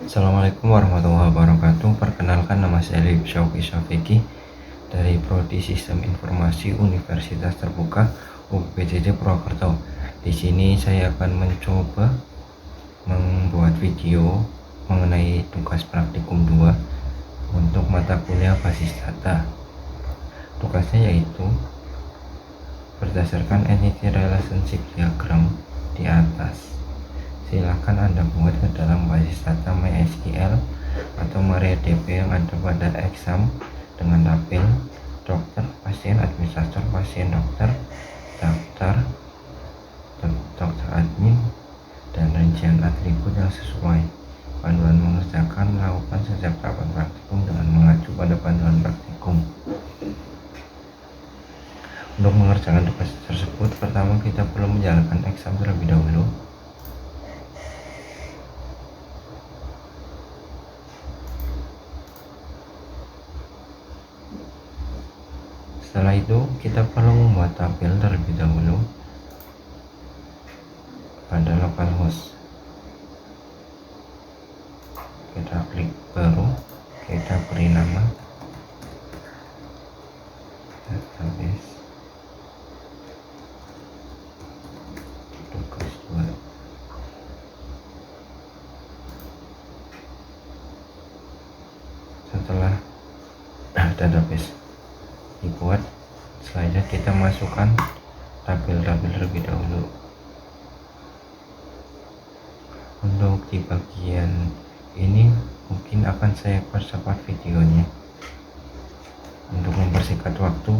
Assalamualaikum warahmatullahi wabarakatuh. Perkenalkan, nama saya Syauqi Syafiki dari Prodi Sistem Informasi Universitas Terbuka UPJJ Purwokerto. Di sini saya akan mencoba membuat video mengenai tugas praktikum 2 untuk mata kuliah basis data. Tugasnya yaitu berdasarkan entity relationship diagram di atas. Silakan Anda buat ke dalam basis data MySQL atau MariaDB yang ada pada exam dengan tabel dokter, pasien, administrator, pasien, dokter, daftar, dokter admin, dan rincian atribut yang sesuai. Panduan mengerjakan melakukan setiap tahapan praktikum dengan mengacu pada panduan praktikum. Untuk mengerjakan tugas tersebut, pertama kita perlu menjalankan exam terlebih dahulu. Setelah itu kita perlu membuat tabel terlebih dahulu pada localhost. Kita klik baru, kita beri nama database tugas 2. Setelah database dibuat, selanjutnya kita masukkan tabel-tabel terlebih dahulu. Untuk di bagian ini mungkin akan saya percepat videonya untuk mempersingkat waktu.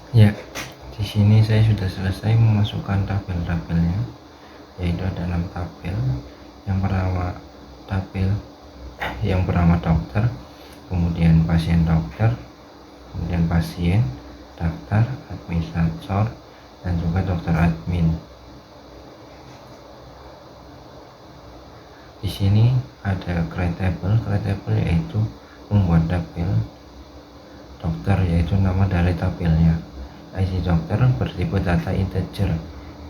Ya, di sini saya sudah selesai memasukkan tabel-tabelnya, yaitu ada 6 tabel. Yang pertama dokter, kemudian pasien dokter, kemudian pasien, daftar, administrator, dan juga dokter admin. Di sini ada create table yaitu membuat tabel dokter, yaitu nama dari tabelnya. ID dokter bertipe data integer.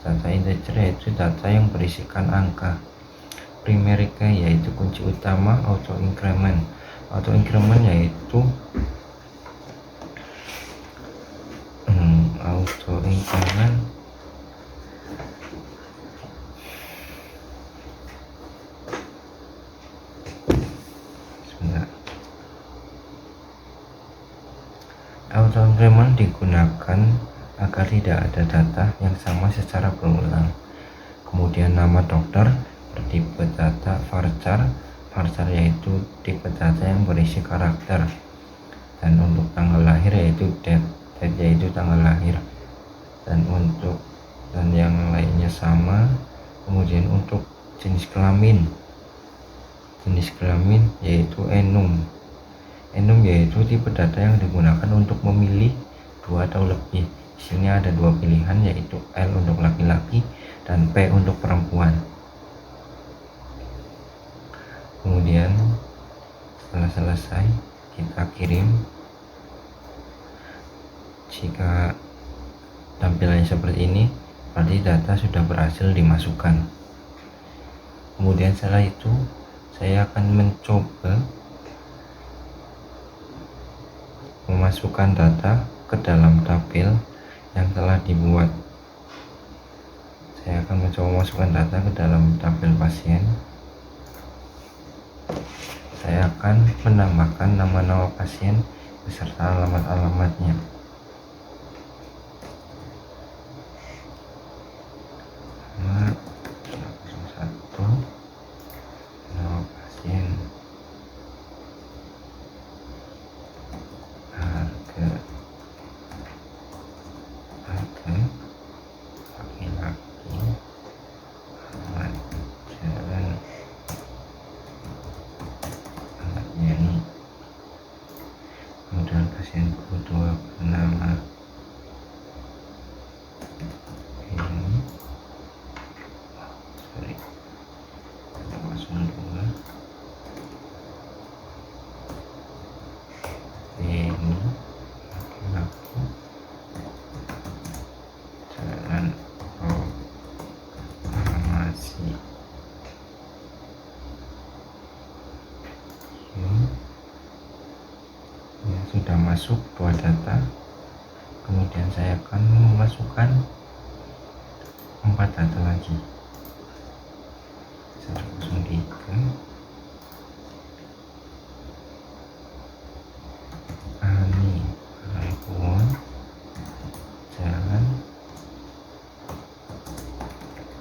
Data integer yaitu data yang berisikan angka. Primary key yaitu kunci utama. Auto increment yaitu auto increment Pemrograman digunakan agar tidak ada data yang sama secara berulang. Kemudian nama dokter bertipe data varchar. Varchar yaitu tipe data yang berisi karakter. Dan untuk tanggal lahir yaitu date yaitu tanggal lahir. Dan yang lainnya sama. Kemudian untuk jenis kelamin yaitu enum yaitu tipe data yang digunakan untuk memilih dua atau lebih. Di sini ada dua pilihan, yaitu L untuk laki-laki dan P untuk perempuan. Kemudian setelah selesai kita kirim. Jika tampilannya seperti ini, berarti data sudah berhasil dimasukkan. Kemudian setelah itu saya akan mencoba memasukkan data ke dalam tabel yang telah dibuat. Saya akan mencoba memasukkan data ke dalam tabel pasien. Saya akan menambahkan nama-nama pasien beserta alamat-alamatnya. Nama 101, nama pasien, harga laki-laki, alamat jalan, alamat Yani. Kemudian pasienku 2 bernama ini, sorry, 02 ini, laki-laki, jalan proklamasi. Ya, sudah masuk 2 data. Kemudian saya akan memasukkan 4 data lagi. 103 Ani perempuan, jalan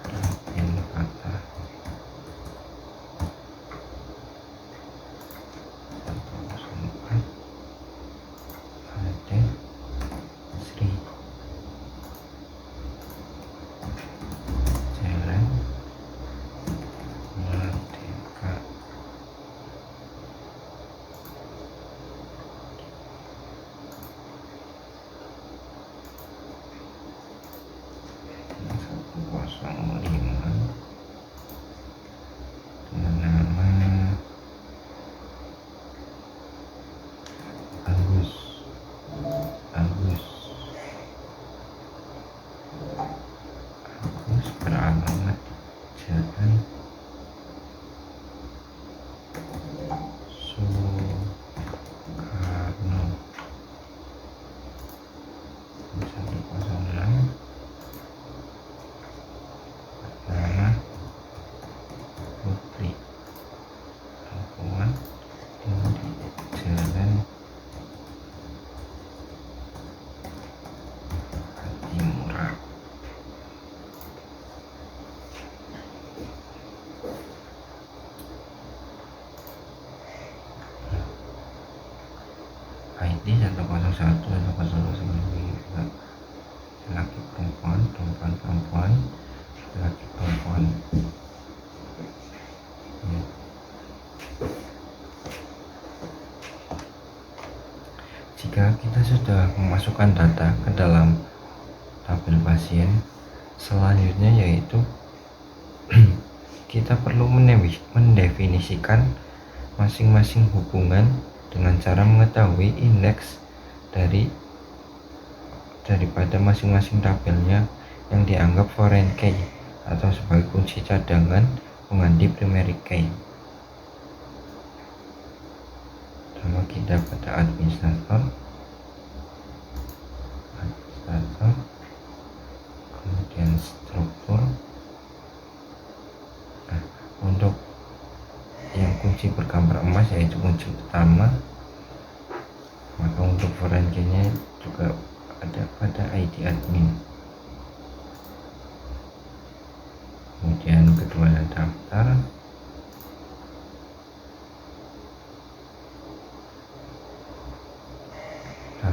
Raden Patah, 104 Ade Sri, jalan Merdeka. Dengan nama Agus beralamat jalan Soekarno 106, nama Putri perempuan, jalan Timurah. ID 101 109, laki perempuan, laki perempuan. Ya. Jika kita sudah memasukkan data ke dalam tabel pasien, selanjutnya yaitu kita perlu mendefinisikan masing-masing hubungan dengan cara mengetahui indeks daripada masing-masing tabelnya yang dianggap foreign key atau sebagai kunci cadangan pengganti primary key. Pertama kita pada administrator, kemudian struktur. Nah, untuk yang kunci bergambar emas yaitu kunci utama, maka untuk forensiknya juga ada pada ID admin. Kemudian kedua daftar,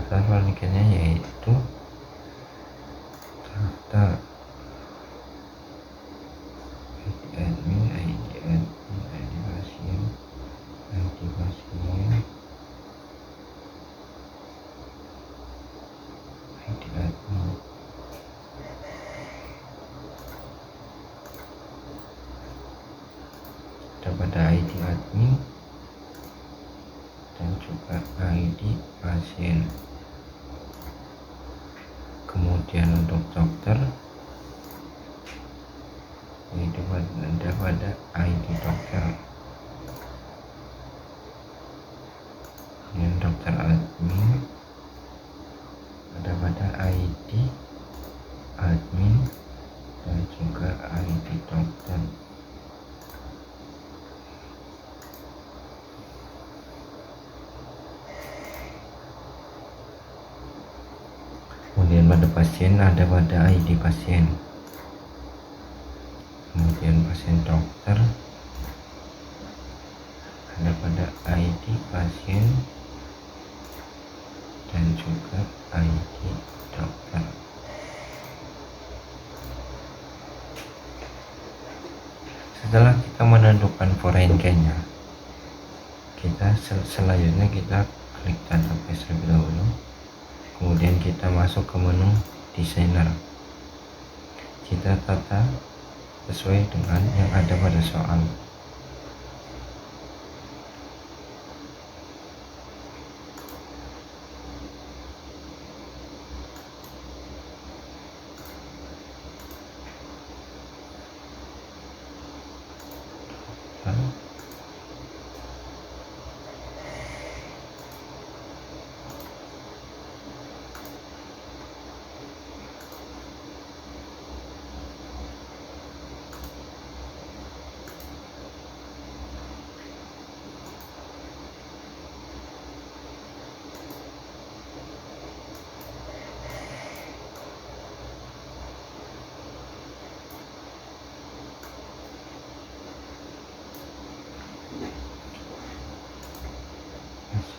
forensiknya yaitu daftar ID admin, ID pasien, ID admin. Pada ID admin dan juga ID pasien. Kemudian untuk dokter yaitu ada pada ID dokter. Kemudian dokter admin ada pada ID admin dan juga ID dokter. Kemudian pada pasien ada pada ID pasien. Kemudian pasien dokter ada pada ID pasien dan juga ID dokter. Setelah kita menentukan forensiknya, kita selanjutnya kita klik database terlebih dahulu. Kemudian kita masuk ke menu desainer. Kita tata sesuai dengan yang ada pada soal.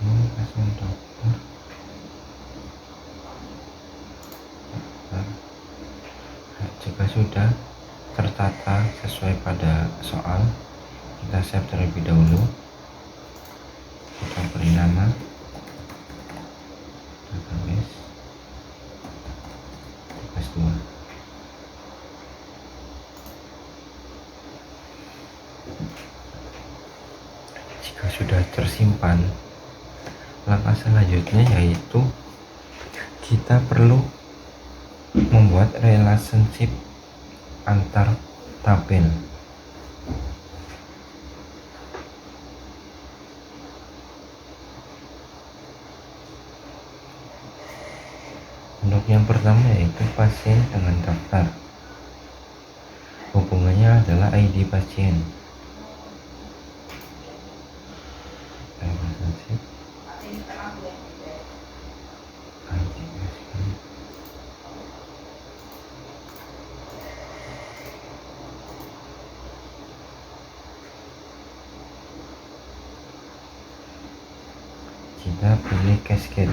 Pasien dokter. Jika sudah tertata sesuai pada soal, kita save terlebih dahulu. Kita beri nama database tugas 2. Jika sudah tersimpan, langkah selanjutnya yaitu kita perlu membuat relationship antar tabel. Untuk yang pertama yaitu pasien dengan daftar. Hubungannya adalah ID pasien. Kita pilih cascade.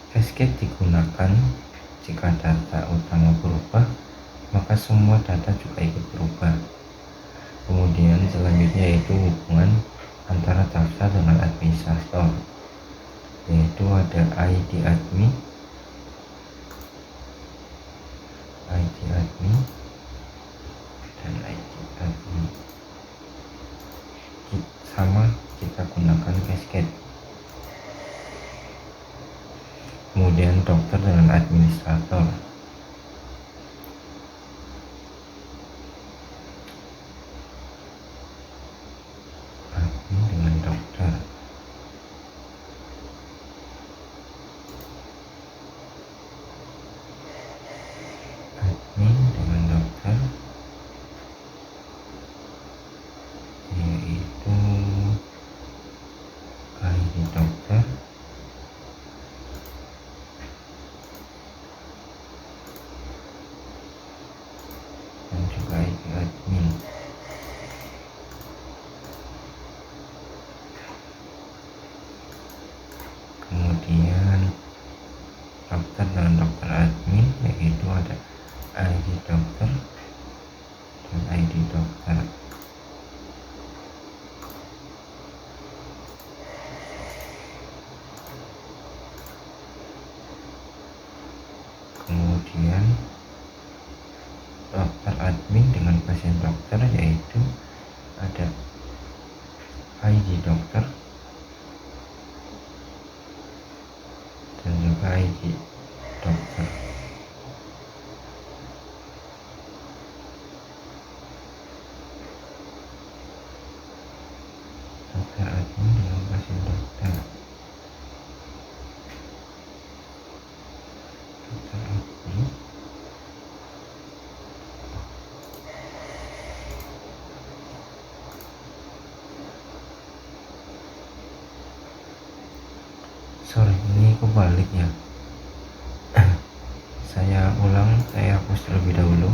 Cascade digunakan jika data utama berubah, maka semua data juga ikut berubah. Kemudian selanjutnya yaitu hubungan antara daftar dengan administrator, yaitu ada ID admin, dan ID admin. Sama, kita gunakan cascade. Kemudian dokter dengan administrator. Admin dengan dokter. Admin dengan dokter, yaitu ID dokter dokter, yaitu ada ID dokter dan juga ID dokter. Dokter admin dengan pasien dokter. Dokter admin. Sorry, ini kebalik ya. Saya ulang, saya hapus terlebih dahulu.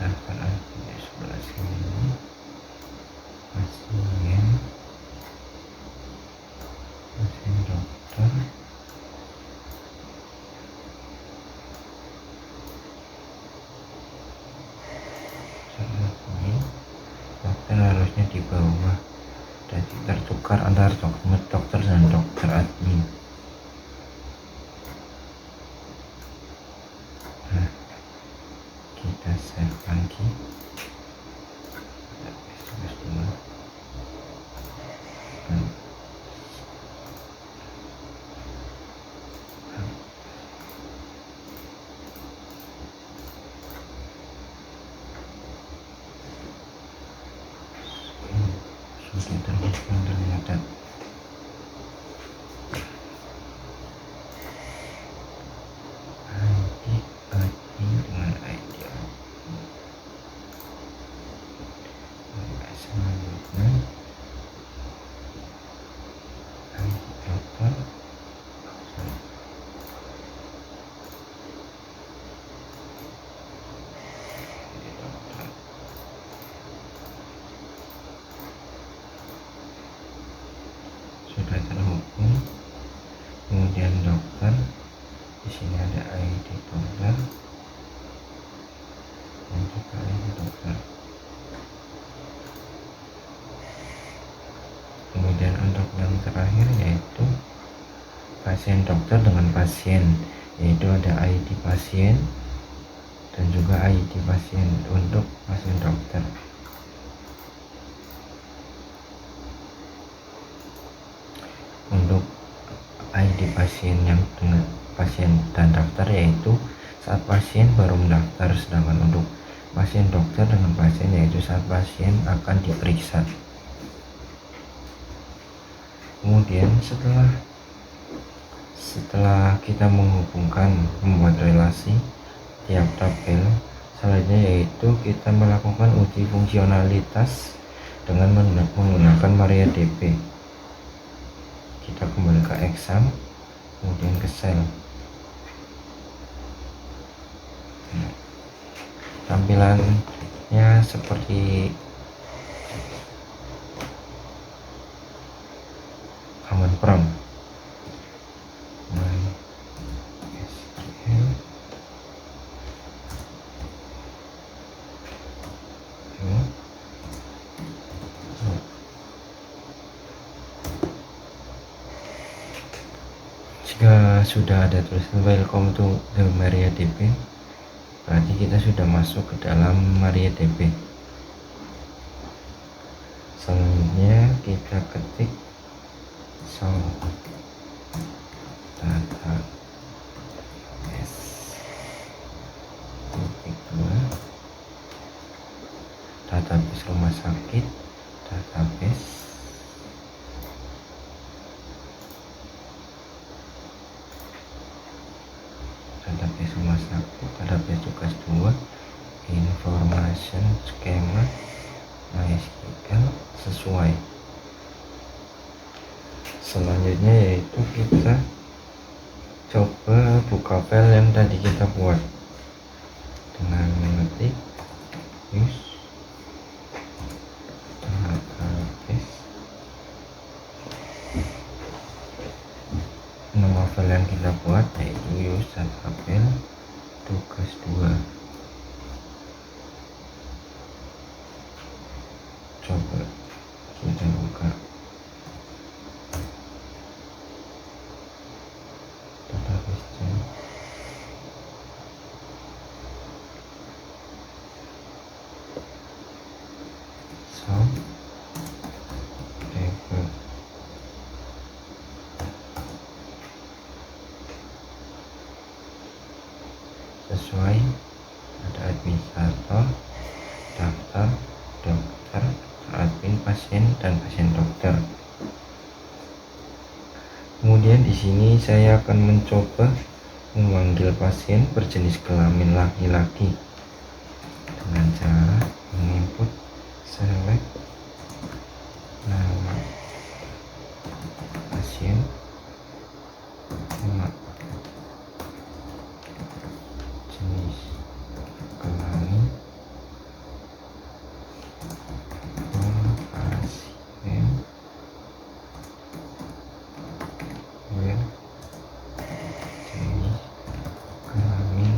Daftar admin di sebelah sini. Pasien dokter. Dokter harusnya di bawah, jadi tertukar antara dokter dan dokter admin. Nah, kita save lagi. Sudah terhubung ternyata. ID admin dengan ID admin. Selanjutnya ID dokter. Sudah terhubung. Kemudian dokter, di sini ada ID dokter dan juga ID dokter. Kemudian untuk yang terakhir yaitu pasien dokter dengan pasien, yaitu ada ID pasien dan juga ID pasien untuk pasien dokter. Untuk ID pasien yang dengan pasien dan daftar yaitu saat pasien baru mendaftar, sedangkan untuk pasien dokter dengan pasien yaitu saat pasien akan diperiksa. Kemudian setelah kita membuat relasi tiap tabel, selanjutnya yaitu kita melakukan uji fungsionalitas dengan menggunakan MariaDB. Kita kembali ke exam, kemudian ke sel. Tampilannya seperti Common Prompt. Jika sudah ada tulisan welcome to the MariaDB, berarti kita sudah masuk ke dalam MariaDB. Selanjutnya kita ketik database rumah sakit, database rumah sakit, database tugas 2, information skema MySQL sesuai. Selanjutnya yaitu kita coba buka file yang tadi kita buat dengan mengetik use database. Nama file yang kita buat yaitu use database tugas 2. Coba kita buka. sesuai, ada administrator, daftar, dokter, admin pasien, dan pasien dokter. Kemudian di sini saya akan mencoba memanggil pasien berjenis kelamin laki-laki dengan cara menginput select nama pasien, jenis kelamin pasien, jenis kelamin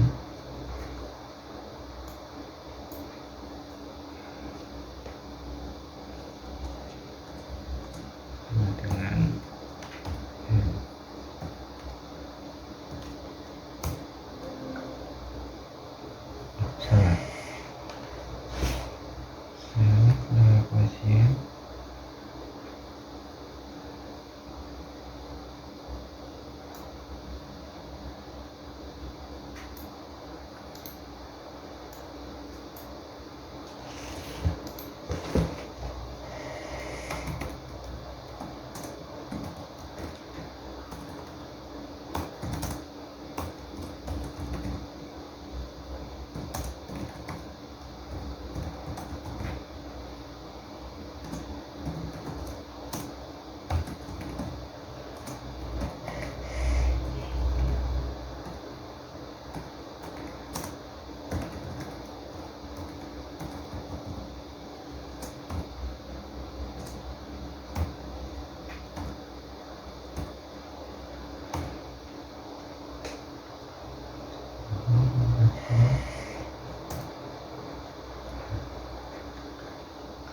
dengan salah nama pasien,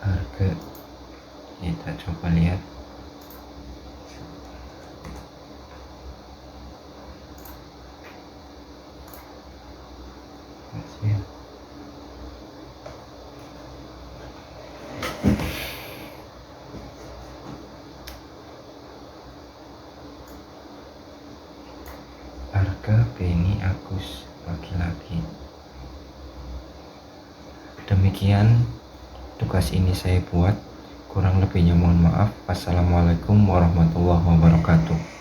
harga. Kita coba lihat pasien. Harga Beni Agus laki-laki. Demikian tugas ini saya buat, kurang lebihnya mohon maaf. Wassalamualaikum warahmatullahi wabarakatuh.